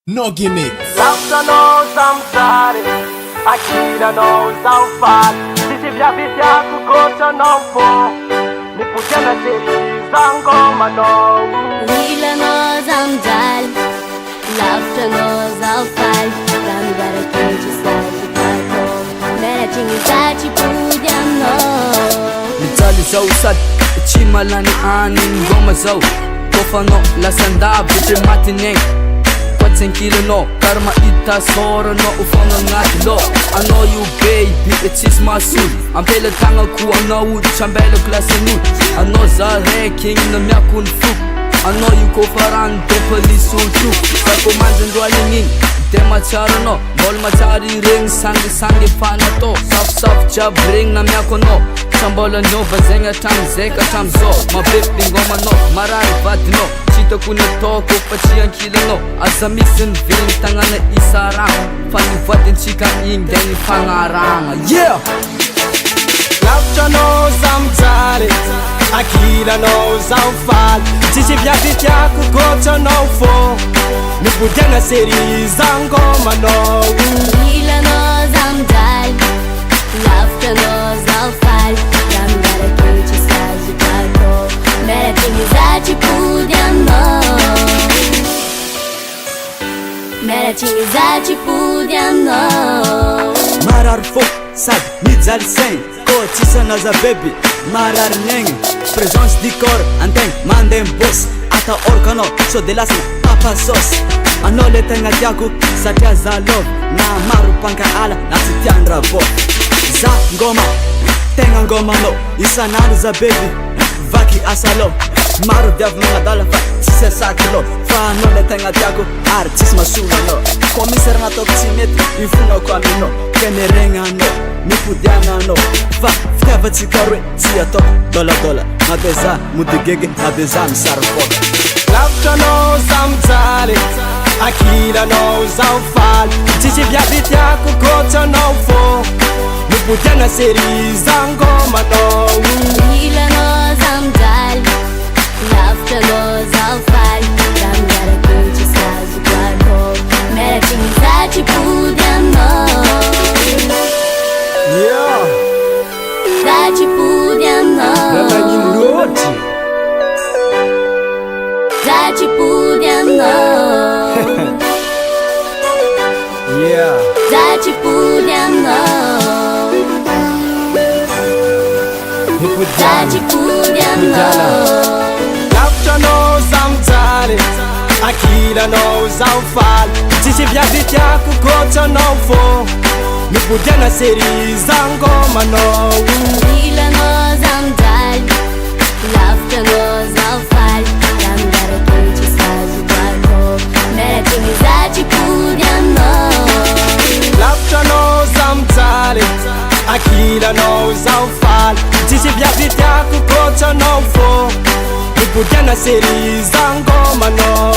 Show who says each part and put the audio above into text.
Speaker 1: No gimmick.
Speaker 2: Lauta knows I'm sorry. Akira knows I'm fat. Sisi vya vya kukocha no fo. Nipujana seri zangoma no.
Speaker 3: Lila knows I'm dull. Laughter knows I'm fat. Rami bara keji saji kato. Mera chingi saji puja no.
Speaker 4: Nitali zau sad. Chimalani ani ngoma zau. Kofano la sanda bitre matineng. Kilo no, karma ita sora no, ufanga ngati lo. I know you baby, it is my suit. I'm pele tanga ku, I know you chambele klase nu. I know zare king na mya kun fuk. I know you ko faran to police uchu. Sako manzen dwali ning, tema chara no. Bol machari ring sangi sangi fana to. Saf jab ring na mya kono. Chambola no, bazenga tam zeka tam zo. Ma baby ngoma no, marari vat no. Chito kune toko pachian kila no. Asa mixin vin tangana isarang. Fani vatin chika ing deni fangarang. Yeah!
Speaker 2: Lauta knows I'm tired. Akira knows I'm fat. Sisi vya vya kukocha no fo. Nipujana seri zangoma no.
Speaker 3: Lila knows I'm dull. Laughter knows I'm fat. Rami bara keji saji kato. Mera chingi saji puja no. Mera chingi saji puja no.
Speaker 4: Marar fo, sad, nizal sen. Ko tisa naza baby, marar neng. Présence du corps, anteng, mandem boss. Ata orkano, so de las papa sauce. Anole tenga tiaku, satya za love. Na maru panka ala, na sitiandra vo. Za ngoma, tenga ngoma no. Isa naru za baby, vaki asalo. Maru dev mga dala fa, tisa sakilo. Fa anole tenga tiaku, artis masula no. Komiser na toksimet, ifunga kwa mino. Kene renga no, nipudiana no. Fa, fkeva tsikarwe, tia to, dola. Mabeza, mudigege, mabeza, misarfot.
Speaker 2: Lauta knows I'm tired. Akira knows I'm fat. Sisi vya vya kukocha no fo. Nipujana seri zangoma no.
Speaker 3: Lila knows I'm dull. Laughter knows I'm fat. Rami bara keji saji kato. Mera chingi saji puja no.
Speaker 2: Yeah.
Speaker 3: Saji puja no. Saji puja no.
Speaker 2: Yeah.
Speaker 3: Saji puja no. Saji puja no.
Speaker 2: Lauta knows I'm tired. Akira knows I'm fat. Sisi vya kukocha no fo. Nipujana seri zangoma no.
Speaker 3: Lila knows I'm dull. Laughter knows I'm fat. Rami bara keji saji kato. Mera chingi saji puja no.
Speaker 2: Lauta knows I'm tired. Akira knows I'm fat. Sisi vya kukocha no fo. Nipujana seri zangoma no.